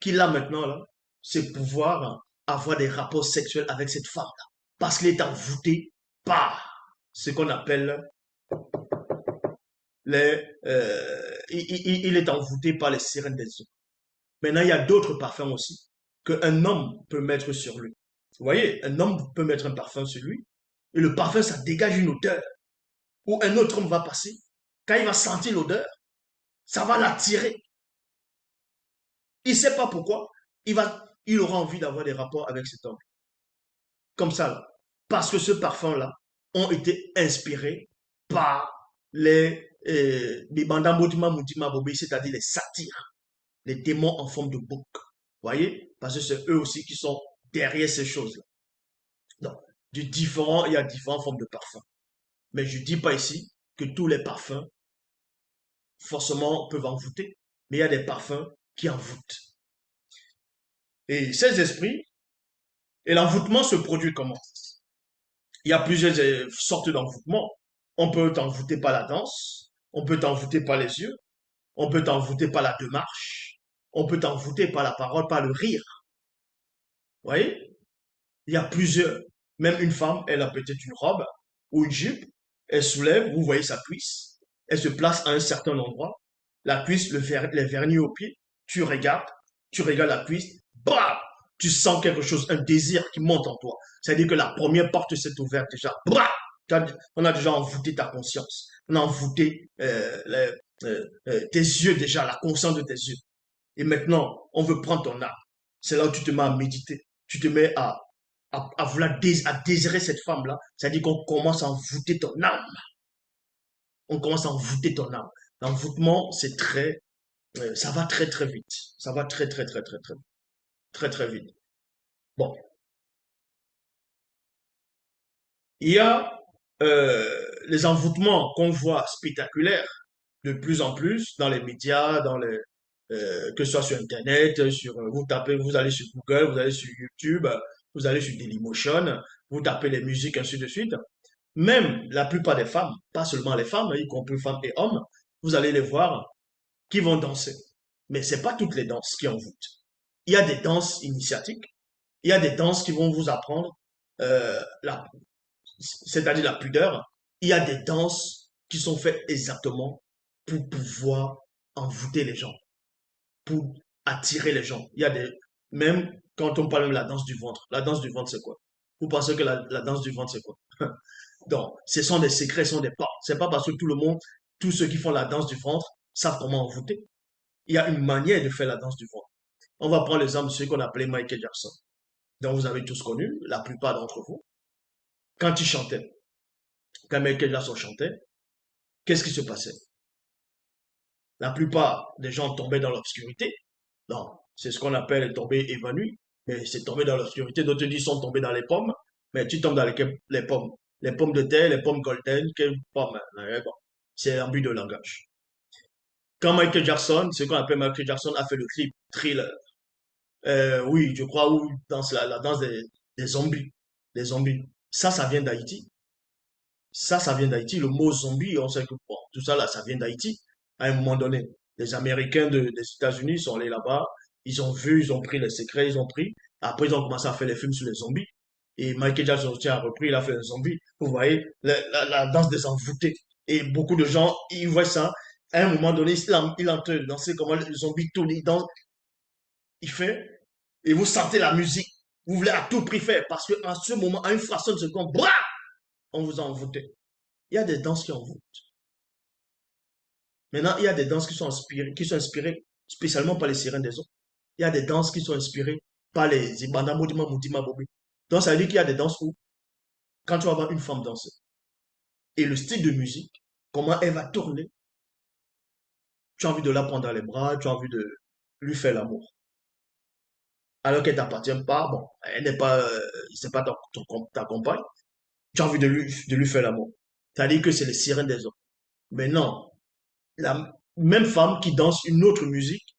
qu'il a maintenant, là, c'est pouvoir avoir des rapports sexuels avec cette femme-là. Parce qu'il est envoûté par ce qu'on appelle il est envoûté par les sirènes des eaux. Maintenant, il y a d'autres parfums aussi qu'un homme peut mettre sur lui. Vous voyez, un homme peut mettre un parfum sur lui, et le parfum, ça dégage une odeur, où un autre homme va passer. Quand il va sentir l'odeur, ça va l'attirer. Il ne sait pas pourquoi, il aura envie d'avoir des rapports avec cet homme. Comme ça, là. Parce que ce parfum-là ont été inspirés par les bandams Motima Moutima Bobé, c'est-à-dire les satyres, les démons en forme de bouc. Voyez? Parce que c'est eux aussi qui sont derrière ces choses-là. Donc, il y a différentes formes de parfums. Mais je ne dis pas ici que tous les parfums, forcément, peuvent envoûter. Mais il y a des parfums qui envoûtent. Et ces esprits, et l'envoûtement se produit comment? Il y a plusieurs sortes d'envoûtements. On peut t'envoûter par la danse, on peut t'envoûter par les yeux, on peut t'envoûter par la démarche, on peut t'envoûter par la parole, par le rire. Vous voyez? Il y a plusieurs. Même une femme, elle a peut-être une robe ou une jupe, elle soulève, vous voyez sa cuisse, elle se place à un certain endroit, la cuisse, les vernis au pied, tu regardes la cuisse, bam! Tu sens quelque chose, un désir qui monte en toi. C'est-à-dire que la première porte s'est ouverte déjà. Bam! On a déjà envoûté ta conscience. On a envoûté tes yeux déjà, la conscience de tes yeux. Et maintenant, on veut prendre ton âme. C'est là où tu te mets à méditer. Tu te mets à vouloir à désirer cette femme-là. C'est-à-dire qu'on commence à envoûter ton âme. On commence à envoûter ton âme. L'envoûtement, c'est ça va très très vite. Ça va très très très très très très très vite. Bon, il y a les envoûtements qu'on voit spectaculaires de plus en plus dans les médias, que ce soit sur Internet, vous tapez, vous allez sur Google, vous allez sur YouTube, vous allez sur Dailymotion, vous tapez les musiques, ainsi de suite. Même la plupart des femmes, pas seulement les femmes, y compris femmes et hommes, vous allez les voir qui vont danser. Mais c'est pas toutes les danses qui envoûtent. Il y a des danses initiatiques, il y a des danses qui vont vous apprendre la c'est-à-dire la pudeur, il y a des danses qui sont faites exactement pour pouvoir envoûter les gens, pour attirer les gens. Il y a même quand on parle de la danse du ventre, c'est quoi? Vous pensez que la danse du ventre, c'est quoi? Donc, ce sont des secrets, ce sont des pas. C'est pas parce que tout le monde, tous ceux qui font la danse du ventre savent comment envoûter. Il y a une manière de faire la danse du ventre. On va prendre l'exemple de celui qu'on appelait Michael Jackson, dont vous avez tous connu, la plupart d'entre vous. Quand il chantait, quand Michael Jackson chantait, qu'est-ce qui se passait? La plupart des gens tombaient dans l'obscurité. Non, c'est ce qu'on appelle tomber évanoui. Mais c'est tomber dans l'obscurité. D'autres disent sont tombés dans les pommes. Mais tu tombes dans les pommes. Les pommes de terre, les pommes golden, quelles pommes? Bon, c'est un but de langage. Quand Michael Jackson, ce qu'on appelle Michael Jackson, a fait le clip Thriller. Oui, je crois, où danse la danse des zombies. Des zombies. Ça vient d'Haïti. Ça vient d'Haïti. Le mot zombie, on sait que bon, tout ça là, ça vient d'Haïti. À un moment donné, les Américains des États-Unis sont allés là-bas, ils ont vu, ils ont pris les secrets, ils ont pris. Après, ils ont commencé à faire les films sur les zombies. Et Michael Jackson aussi a repris, il a fait un zombie. Vous voyez, la danse des envoûtés. Et beaucoup de gens, ils voient ça. À un moment donné, il est en train de danser comment le zombie tourne, il danse, il fait. Et vous sentez la musique. Vous voulez à tout prix faire. Parce qu'en ce moment, à une fraction de seconde, bra, on vous a envoûté. Il y a des danses qui envoûtent. Maintenant, il y a des danses qui sont inspirées spécialement par les sirènes des eaux. Il y a des danses qui sont inspirées par les Ibanda Modima Moutima Bobi. Donc, ça veut dire qu'il y a des danses où, quand tu vas voir une femme danser, et le style de musique, comment elle va tourner, tu as envie de la prendre dans les bras, tu as envie de lui faire l'amour. Alors qu'elle t'appartient pas, bon, elle n'est pas, c'est pas ta compagne, tu as envie de lui faire l'amour. C'est-à-dire que c'est les sirènes des eaux. Mais non, la même femme qui danse une autre musique,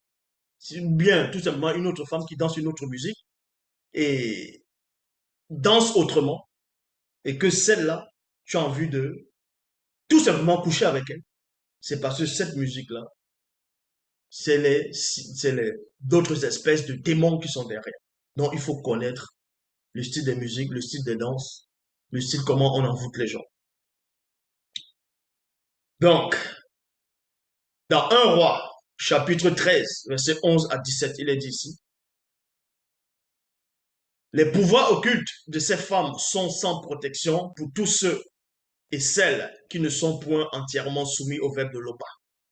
c'est bien tout simplement une autre femme qui danse une autre musique et danse autrement, et que celle-là, tu as envie de tout simplement coucher avec elle, c'est parce que cette musique-là, c'est d'autres espèces de démons qui sont derrière. Donc, il faut connaître le style des musiques, le style des danses, le style comment on envoûte les gens. Donc, dans un roi, chapitre 13, verset 11 à 17, il est dit ici, les pouvoirs occultes de ces femmes sont sans protection pour tous ceux et celles qui ne sont point entièrement soumis au verbe de l'Opa.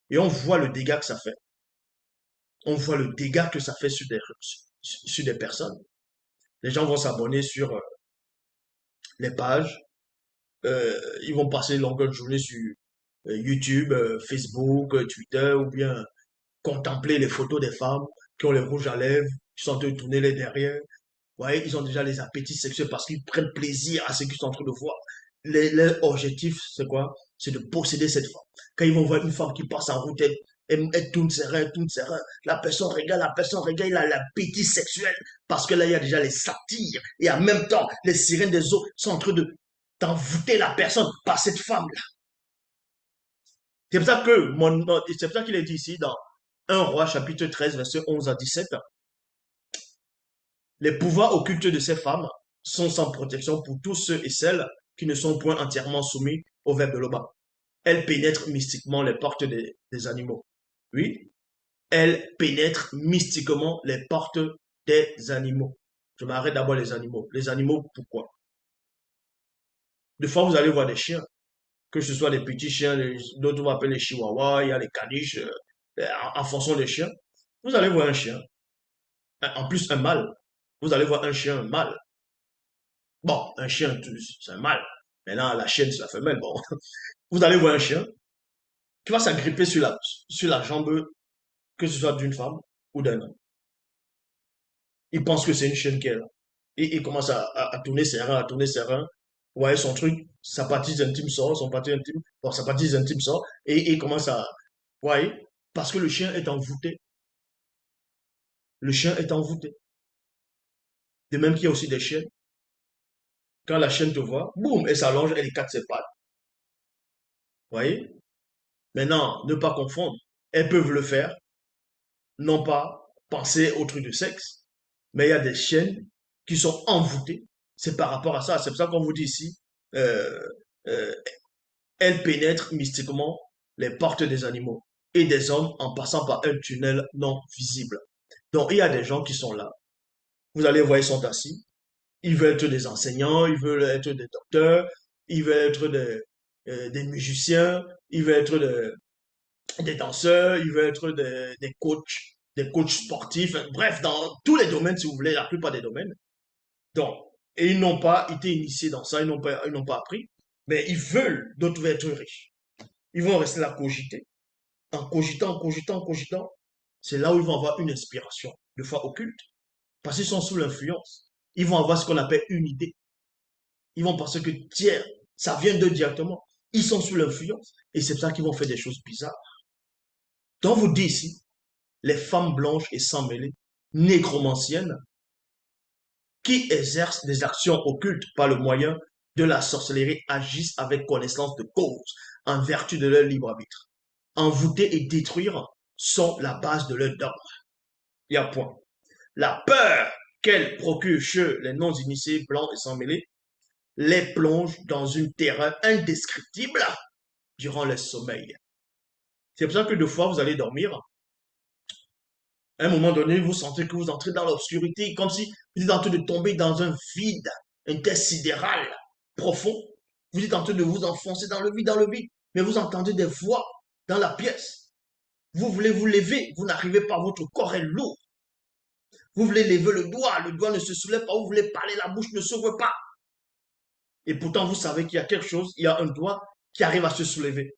Et on voit le dégât que ça fait. On voit le dégât que ça fait sur des personnes. Les gens vont s'abonner sur les pages. Ils vont passer longueur de journée sur YouTube, Facebook, Twitter, ou bien contempler les photos des femmes qui ont les rouges à lèvres, qui sont en train de tourner les derrière. Vous voyez, ils ont déjà les appétits sexuels parce qu'ils prennent plaisir à ce qu'ils sont en train de voir. Leur objectif, c'est quoi? C'est de posséder cette femme. Quand ils vont voir une femme qui passe en route, elle tourne ses reins, tourne ses reins. La personne regarde, il a l'appétit sexuel parce que là, il y a déjà les satires et en même temps, les sirènes des eaux sont en train de d'envoûter la personne par cette femme-là. C'est pour ça que c'est pour ça qu'il est dit ici dans 1 Roi chapitre 13 verset 11 à 17. Les pouvoirs occultes de ces femmes sont sans protection pour tous ceux et celles qui ne sont point entièrement soumis au verbe de l'Oba. Elles pénètrent mystiquement les portes des animaux. Oui, elles pénètrent mystiquement les portes des animaux. Je m'arrête d'abord les animaux. Les animaux, pourquoi? Des fois, vous allez voir des chiens, que ce soit des petits chiens, d'autres on va appeler les chihuahuas, il y a les caniches, en fonction des chiens. Vous allez voir un chien, en plus un mâle. Vous allez voir un chien un mâle. Bon, un chien, c'est un mâle. Maintenant, la chienne, c'est la femelle. Bon, vous allez voir un chien qui va s'agripper sur la jambe, que ce soit d'une femme ou d'un homme. Il pense que c'est une chienne qui est là. Et il commence à tourner ses reins, à tourner ses reins. Vous voyez son truc, sa partie intime sort, son partie intime, bon, sa partie intime sort, et il commence à, vous voyez, parce que le chien est envoûté. Le chien est envoûté. De même qu'il y a aussi des chiennes. Quand la chienne te voit, boum, elle s'allonge, elle écarte ses pattes. Vous voyez? Maintenant, ne pas confondre. Elles peuvent le faire, non pas penser au truc de sexe, mais il y a des chiennes qui sont envoûtées. C'est par rapport à ça. C'est pour ça qu'on vous dit ici, euh, euh, elles pénètrent mystiquement les portes des animaux et des hommes en passant par un tunnel non visible. Donc, il y a des gens qui sont là. Vous allez voir, ils sont assis. Ils veulent être des enseignants, ils veulent être des docteurs, ils veulent être des musiciens, ils veulent être des danseurs, ils veulent être des coachs sportifs, bref, dans tous les domaines, si vous voulez, la plupart des domaines. Donc, et ils n'ont pas été initiés dans ça, ils n'ont pas appris, mais ils veulent, d'autres veulent être riches. Ils vont rester là cogiter, en cogitant, en cogitant, en cogitant. C'est là où ils vont avoir une inspiration, de fois occulte, parce qu'ils sont sous l'influence. Ils vont avoir ce qu'on appelle une idée. Ils vont penser que, tiens, ça vient d'eux directement. Ils sont sous l'influence, et c'est pour ça qu'ils vont faire des choses bizarres. Donc, vous dites ici, les femmes blanches et sans mêlée, nécromanciennes, qui exercent des actions occultes par le moyen de la sorcellerie, agissent avec connaissance de cause, en vertu de leur libre arbitre. Envoûter et détruire sont la base de leur dogme. Il y a point. La peur qu'elles procurent chez les non-initiés blancs et sans mêlée les plonge dans une terreur indescriptible durant le sommeil. C'est pour ça que deux fois vous allez dormir, à un moment donné, vous sentez que vous entrez dans l'obscurité, comme si vous êtes en train de tomber dans un vide intersidéral profond. Vous êtes en train de vous enfoncer dans le vide, mais vous entendez des voix dans la pièce. Vous voulez vous lever, vous n'arrivez pas, votre corps est lourd. Vous voulez lever le doigt ne se soulève pas, vous voulez parler, la bouche ne s'ouvre pas. Et pourtant, vous savez qu'il y a quelque chose, il y a un doigt qui arrive à se soulever.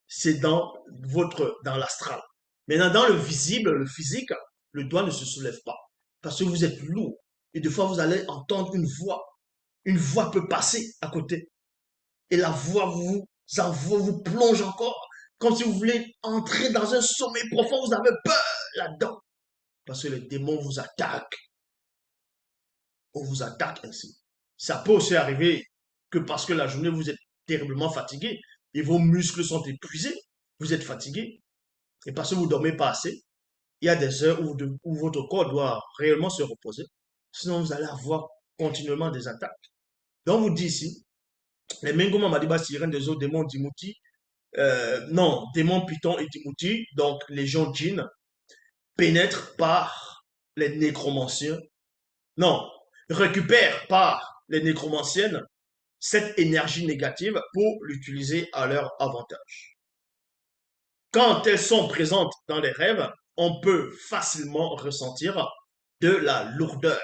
C'est dans l'astral. Maintenant, dans le visible, le physique, le doigt ne se soulève pas. Parce que vous êtes lourd. Et des fois, vous allez entendre une voix. Une voix peut passer à côté. Et la voix vous plonge encore. Comme si vous voulez entrer dans un sommeil profond. Vous avez peur là-dedans. Parce que les démons vous attaquent. On vous attaque ainsi. Ça peut aussi arriver que parce que la journée, vous êtes terriblement fatigué et vos muscles sont épuisés. Vous êtes fatigué. Et parce que vous ne dormez pas assez, il y a des heures où votre corps doit réellement se reposer. Sinon, vous allez avoir continuellement des attaques. Donc, vous dit ici, les Mengoma Madiba sirènes des autres démons d'Imouti, non, démons Python et d'Imouti, donc les gens djinns, pénètrent par les nécromanciens, non, récupèrent par les nécromanciennes cette énergie négative pour l'utiliser à leur avantage. Quand elles sont présentes dans les rêves, on peut facilement ressentir de la lourdeur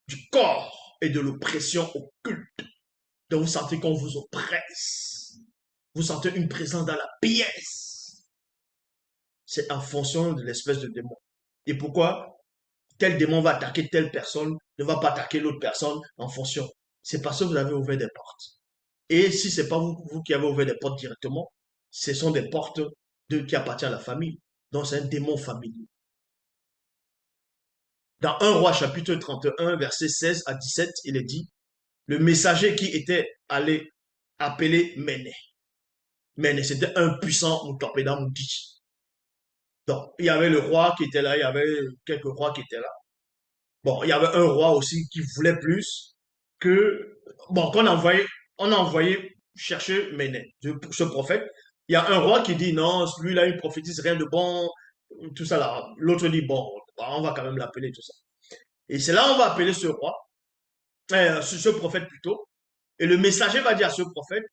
du corps et de l'oppression occulte. Donc vous sentez qu'on vous oppresse. Vous sentez une présence dans la pièce. C'est en fonction de l'espèce de démon. Et pourquoi tel démon va attaquer telle personne, ne va pas attaquer l'autre personne en fonction. C'est parce que vous avez ouvert des portes. Et si ce n'est pas vous qui avez ouvert des portes directement, ce sont des portes qui appartiennent à la famille. Donc c'est un démon familier. Dans 1 Roi chapitre 31, verset 16 à 17, il est dit, le messager qui était allé appelé Méné. Méné, c'était un puissant Moutopéda Moudi. Donc, il y avait le roi qui était là, il y avait quelques rois qui étaient là. Bon, il y avait un roi aussi qui voulait plus que, bon, on a envoyé chercher Méné, ce prophète. Il y a un roi qui dit non, lui là, il prophétise rien de bon, tout ça là. L'autre dit bon, on va quand même l'appeler, tout ça. Et c'est là on va appeler ce roi, ce prophète plutôt. Et le messager va dire à ce prophète,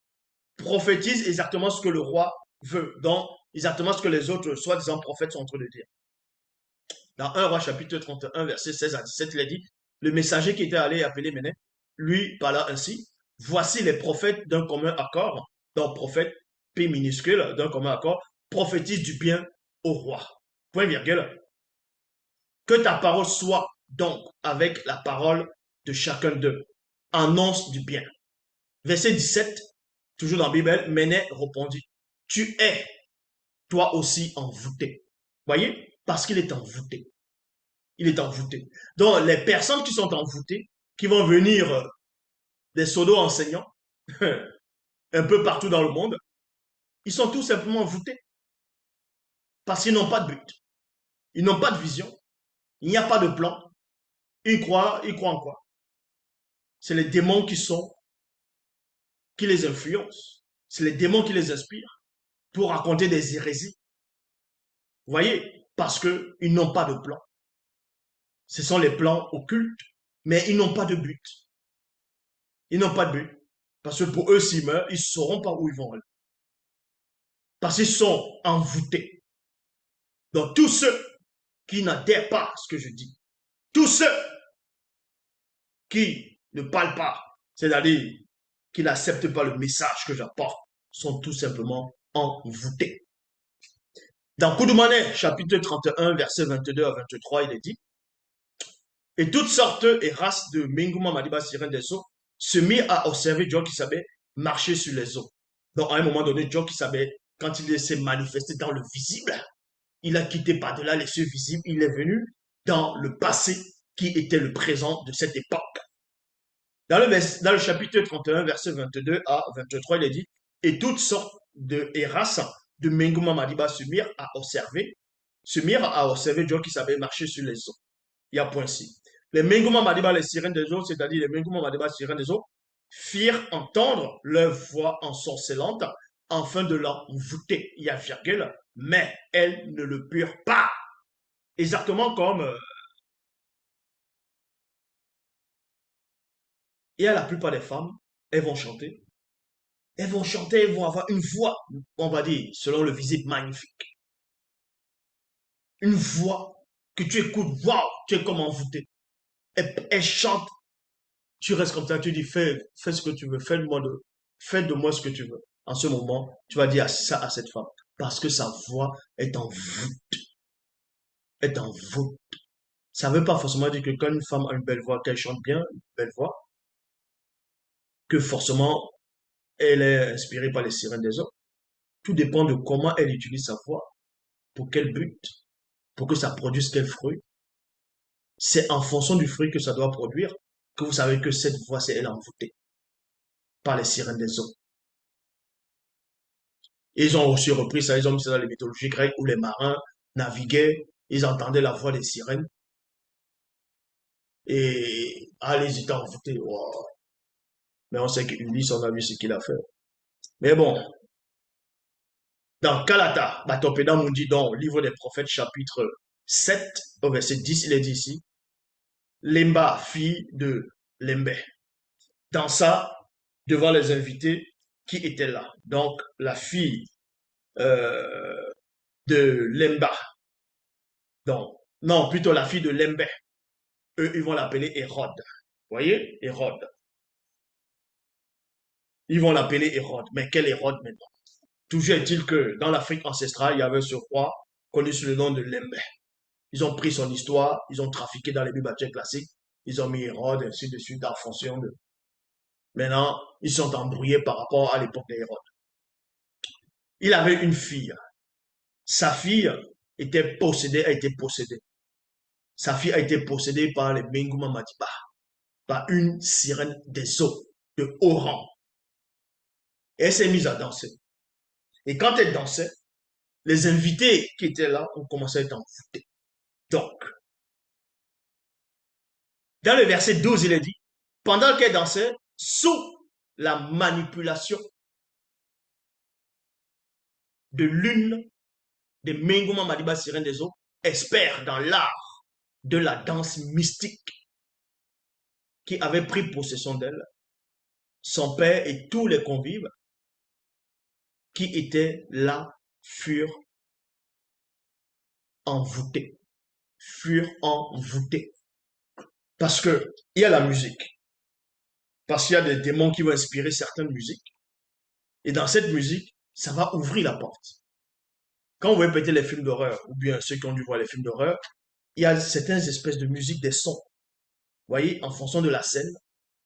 prophétise exactement ce que le roi veut. Donc, exactement ce que les autres soi-disant prophètes sont en train de dire. Dans 1 roi chapitre 31, verset 16 à 17, il a dit, le messager qui était allé appeler Méné, lui parla ainsi, voici les prophètes d'un commun accord, donc prophète P minuscule d'un commun accord, prophétise du bien au roi. Point virgule. Que ta parole soit donc avec la parole de chacun d'eux. Annonce du bien. Verset 17, toujours dans la Bible, Méné répondit, tu es toi aussi envoûté. Voyez, parce qu'il est envoûté. Il est envoûté. Donc, les personnes qui sont envoûtées, qui vont venir des pseudo-enseignants, un peu partout dans le monde, ils sont tout simplement envoûtés. Parce qu'ils n'ont pas de but. Ils n'ont pas de vision. Il n'y a pas de plan. Ils croient en quoi? C'est les démons qui les influencent. C'est les démons qui les inspirent pour raconter des hérésies. Vous voyez? Parce qu'ils n'ont pas de plan. Ce sont les plans occultes, mais ils n'ont pas de but. Ils n'ont pas de but. Parce que pour eux, s'ils meurent, ils ne sauront pas où ils vont aller. Parce qu'ils sont envoûtés. Donc, tous ceux qui n'adhèrent pas à ce que je dis, tous ceux qui ne parlent pas, c'est-à-dire qui n'acceptent pas le message que j'apporte, sont tout simplement envoûtés. Dans Koudoumane, chapitre 31, versets 22 à 23, il est dit, et toutes sortes et races de Minguma Madiba Sirène des eaux se mirent à observer John qui savait marcher sur les eaux. Donc, à un moment donné, John qui savait, quand il s'est manifesté dans le visible, il a quitté par-delà les cieux visibles, il est venu dans le passé qui était le présent de cette époque. Dans le chapitre 31, verset 22 à 23, il est dit, et toutes sortes de races de Menguma Madiba se mirent à observer John qui savait marcher sur les eaux. Il y a point ci. Les Menguma Madiba, les sirènes des eaux, c'est-à-dire les Menguma Madiba, sirènes des eaux, firent entendre leur voix ensorcelante afin de l'envoûter. Il y a virgule, mais elles ne le purent pas. Exactement comme et à la plupart des femmes, elles vont chanter. Elles vont chanter, elles vont avoir une voix, on va dire, selon le visible, magnifique. Une voix que tu écoutes, waouh, tu es comme envoûté. Elles chantent, tu restes comme ça, tu dis, fais ce que tu veux, fais de moi ce que tu veux. En ce moment, tu vas dire ça à cette femme. Parce que sa voix est en voûte. Est en voûte. Ça ne veut pas forcément dire que quand une femme a une belle voix, qu'elle chante bien, une belle voix, que forcément elle est inspirée par les sirènes des hommes. Tout dépend de comment elle utilise sa voix, pour quel but, pour que ça produise quel fruit. C'est en fonction du fruit que ça doit produire que vous savez que cette voix, c'est elle envoûtée par les sirènes des eaux. Ils ont aussi repris ça, ils ont mis ça dans les mythologies grecques où les marins naviguaient, ils entendaient la voix des sirènes et ils étaient envoûtés. Wow. Mais on sait qu'Ulysse, on a vu ce qu'il a fait. Mais bon, dans Kalata, Batopéda nous dit dans le livre des prophètes, chapitre 7, au verset 10, il est dit ici, Lemba, fille de Lembe, dansa devant les invités qui étaient là. Donc, la fille euh, de Lemba, donc, non, plutôt la fille de Lembe, eux, ils vont l'appeler Hérode. Vous voyez, Hérode. Ils vont l'appeler Hérode. Mais quel Hérode maintenant? Toujours est-il que dans l'Afrique ancestrale, il y avait ce roi connu sous le nom de Lembe. Ils ont pris son histoire, ils ont trafiqué dans les bibliothèques classiques, ils ont mis Hérode, ainsi de suite, en fonction de. Maintenant, ils sont embrouillés par rapport à l'époque d'Hérode. Il avait une fille. Sa fille était possédée, a été possédée. Sa fille a été possédée par les Menguma Madiba, par une sirène des eaux de haut rang. Et elle s'est mise à danser. Et quand elle dansait, les invités qui étaient là ont commencé à être envoûtés. Donc, dans le verset 12, il est dit, pendant qu'elle dansait, sous la manipulation de l'une des Mengouma Madiba Sirène des eaux, expert dans l'art de la danse mystique qui avait pris possession d'elle, son père et tous les convives qui étaient là furent envoûtés, furent envoûtés. Parce que il y a la musique, parce qu'il y a des démons qui vont inspirer certaines musiques, et dans cette musique, ça va ouvrir la porte. Quand vous voyez peut-être les films d'horreur, ou bien ceux qui ont dû voir les films d'horreur, il y a certaines espèces de musique, des sons. Vous voyez, en fonction de la scène,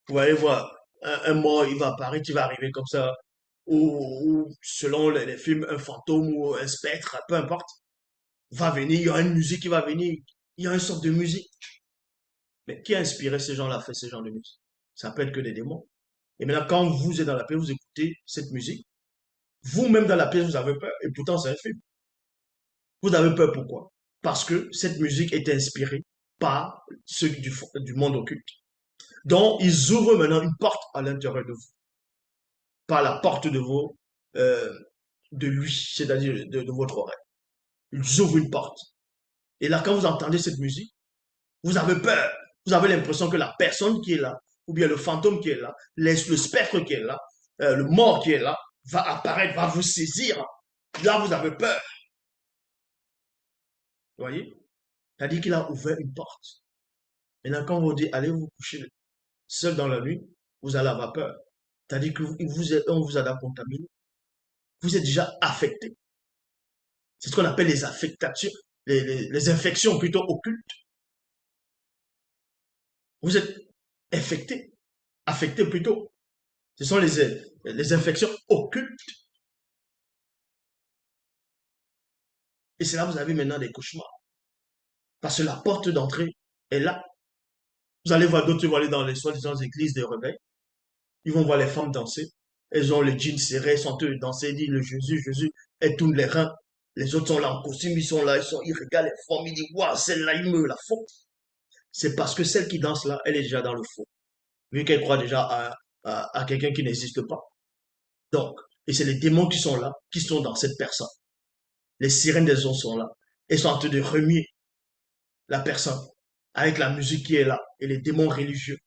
vous allez voir un mort, il va apparaître, il va arriver comme ça, ou selon les films, un fantôme ou un spectre, peu importe, va venir, il y a une musique qui va venir, il y a une sorte de musique. Mais qui a inspiré ces gens-là, fait ce genre de musique? Ça peut être que des démons. Et maintenant, quand vous êtes dans la pièce, vous écoutez cette musique, vous-même dans la pièce, vous avez peur, et pourtant c'est un film. Vous avez peur pourquoi? Parce que cette musique est inspirée par ceux du monde occulte. Donc, ils ouvrent maintenant une porte à l'intérieur de vous, par la porte euh, de lui, c'est-à-dire de votre oreille. Ils ouvrent une porte. Et là, quand vous entendez cette musique, vous avez peur. Vous avez l'impression que la personne qui est là, ou bien le fantôme qui est là, le spectre qui est là, le mort qui est là, va apparaître, va vous saisir. Là, vous avez peur. Vous voyez? C'est-à-dire qu'il a ouvert une porte. Maintenant, quand on vous dit, allez vous coucher seul dans la nuit, vous allez avoir peur. C'est-à-dire qu'on vous a contaminé. Vous êtes déjà affecté. C'est ce qu'on appelle les affectations, les infections plutôt occultes. Vous êtes infecté, affecté plutôt. Ce sont les infections occultes. Et c'est là que vous avez maintenant des cauchemars. Parce que la porte d'entrée est là. Vous allez voir d'autres, vont aller dans les soi-disant églises des rebelles. Ils vont voir les femmes danser. Elles ont les jeans serrés, sont eux danser, disent le Jésus, Jésus, elles tournent les reins. Les autres sont là en costume, ils sont là, ils regardent les femmes, ils disent, waouh, celle-là, ils me la font. C'est parce que celle qui danse là, elle est déjà dans le faux. Vu qu'elle croit déjà à quelqu'un qui n'existe pas. Donc, et c'est les démons qui sont là, qui sont dans cette personne. Les sirènes des eaux sont là. Elles sont en train de remuer la personne avec la musique qui est là et les démons religieux.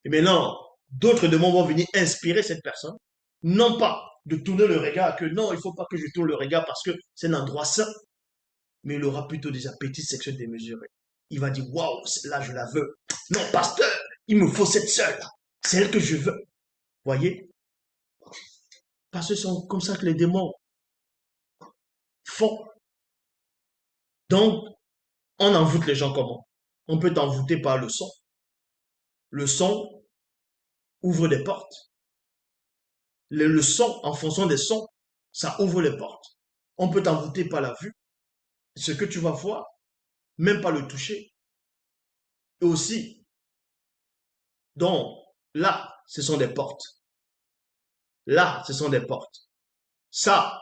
Et maintenant, d'autres démons vont venir inspirer cette personne, non pas de tourner le regard, que non, il ne faut pas que je tourne le regard parce que c'est un endroit saint, mais il aura plutôt des appétits sexuels démesurés. Il va dire, waouh, là je la veux. Non, pasteur, il me faut cette seule-là. C'est elle que je veux. Voyez? Parce que c'est comme ça que les démons font. Donc, on envoûte les gens comment? On peut t'envoûter par le son. Le son ouvre des portes. Le son, en fonction des sons, ça ouvre les portes. On peut t'envoûter par la vue. Ce que tu vas voir, même pas le toucher. Et aussi, donc, là, ce sont des portes. Là, ce sont des portes. Ça,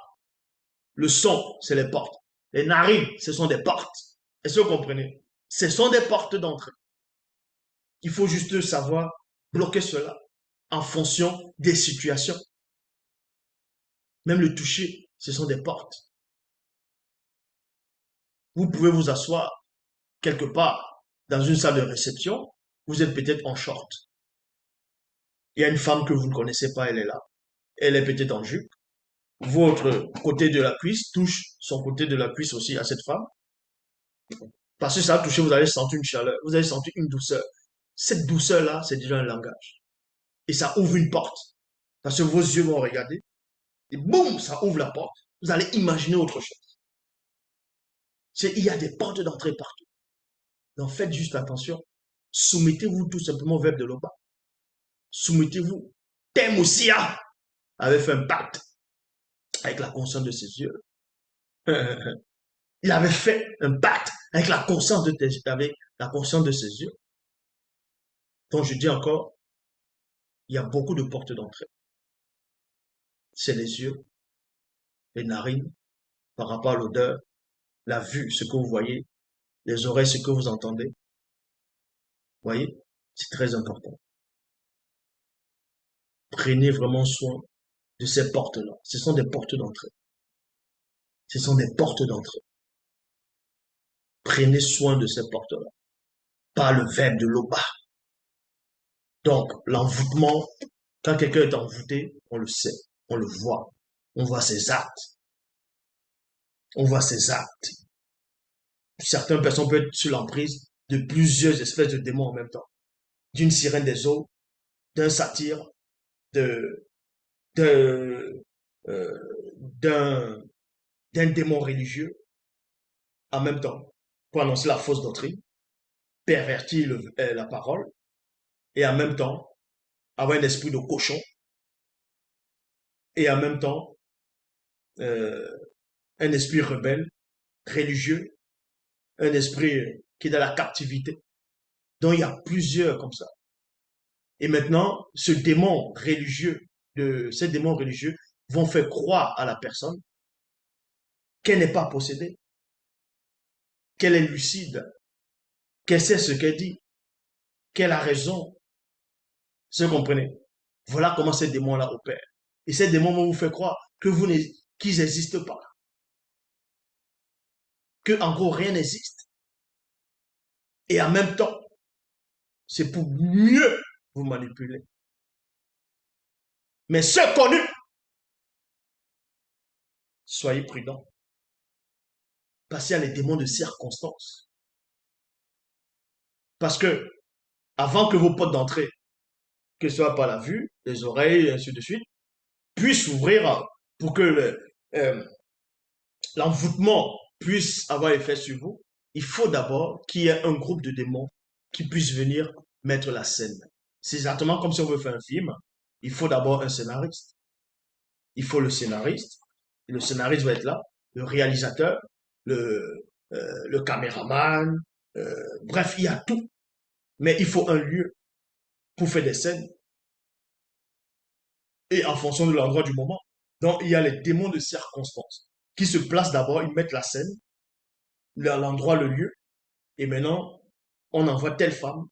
le son, c'est les portes. Les narines, ce sont des portes. Est-ce que vous comprenez? Ce sont des portes d'entrée. Il faut juste savoir bloquer cela en fonction des situations. Même le toucher, ce sont des portes. Vous pouvez vous asseoir quelque part dans une salle de réception. Vous êtes peut-être en short. Il y a une femme que vous ne connaissez pas, elle est là. Elle est peut-être en jupe. Votre côté de la cuisse touche son côté de la cuisse aussi à cette femme. Parce que ça a touché, vous allez sentir une chaleur, vous allez sentir une douceur. Cette douceur-là, c'est déjà un langage. Et ça ouvre une porte. Parce que vos yeux vont regarder. Et boum, ça ouvre la porte. Vous allez imaginer autre chose. Il y a des portes d'entrée partout. Donc faites juste attention. Soumettez-vous tout simplement au verbe de l'Oba. Soumettez-vous. Temosia avait fait un pacte avec la conscience de ses yeux. Il avait fait un pacte avec la conscience avec la conscience de ses yeux. Donc je dis encore, il y a beaucoup de portes d'entrée. c'est les yeux, les narines, par rapport à l'odeur, la vue, ce que vous voyez, les oreilles, ce que vous entendez. Vous voyez, c'est très important. Prenez vraiment soin de ces portes-là. Ce sont des portes d'entrée. Ce sont des portes d'entrée. Prenez soin de ces portes-là. Pas le verbe de l'oba. Donc, l'envoûtement, quand quelqu'un est envoûté, on le sait, on le voit. On voit ses actes. On voit ses actes. Certaines personnes peuvent être sur l'emprise de plusieurs espèces de démons en même temps. D'une sirène des eaux, d'un satyre, de, de, euh, d'un, d'un démon religieux en même temps pour annoncer la fausse doctrine, pervertir la parole et en même temps avoir un esprit de cochon et en même temps euh, un esprit rebelle, religieux, un esprit qui est dans la captivité. Donc il y a plusieurs comme ça. Et maintenant, ces démons religieux vont faire croire à la personne qu'elle n'est pas possédée, qu'elle est lucide, qu'elle sait ce qu'elle dit, qu'elle a raison. Vous comprenez? Voilà comment ces démons-là opèrent. Et ces démons vont vous faire croire que qu'ils n'existent pas, que en gros rien n'existe. Et en même temps, c'est pour mieux vous manipuler. Mais ceux connus, soyez prudents. Parce qu'il y a les démons de circonstance. Parce que, avant que vos portes d'entrée, que ce soit par la vue, les oreilles, et ainsi de suite, puissent s'ouvrir pour que l'envoûtement puisse avoir effet sur vous, il faut d'abord qu'il y ait un groupe de démons qui puisse venir mettre la scène. C'est exactement comme si on veut faire un film. Il faut d'abord un scénariste. Il faut le scénariste. Et le scénariste va être là. Le réalisateur, le caméraman. Bref, il y a tout. Mais il faut un lieu pour faire des scènes. Et en fonction de l'endroit du moment. Donc, il y a les démons de circonstance qui se placent d'abord, ils mettent la scène, l'endroit, le lieu. Et maintenant, on envoie telle femme.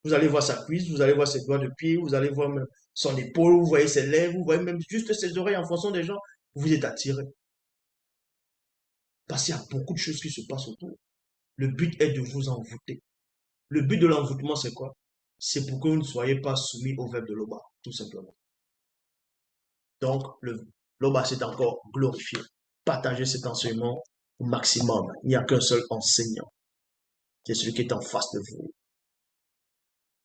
Vous allez voir sa cuisse, vous allez voir ses doigts de pied, vous allez voir même son épaule, vous voyez ses lèvres, vous voyez même juste ses oreilles en fonction des gens. Vous êtes attiré. Parce qu'il y a beaucoup de choses qui se passent autour. Le but est de vous envoûter. Le but de l'envoûtement, c'est quoi? C'est pour que vous ne soyez pas soumis au verbe de l'Oba, tout simplement. Donc, l'Oba, c'est encore glorifié. Partagez cet enseignement au maximum. Il n'y a qu'un seul enseignant. C'est celui qui est en face de vous.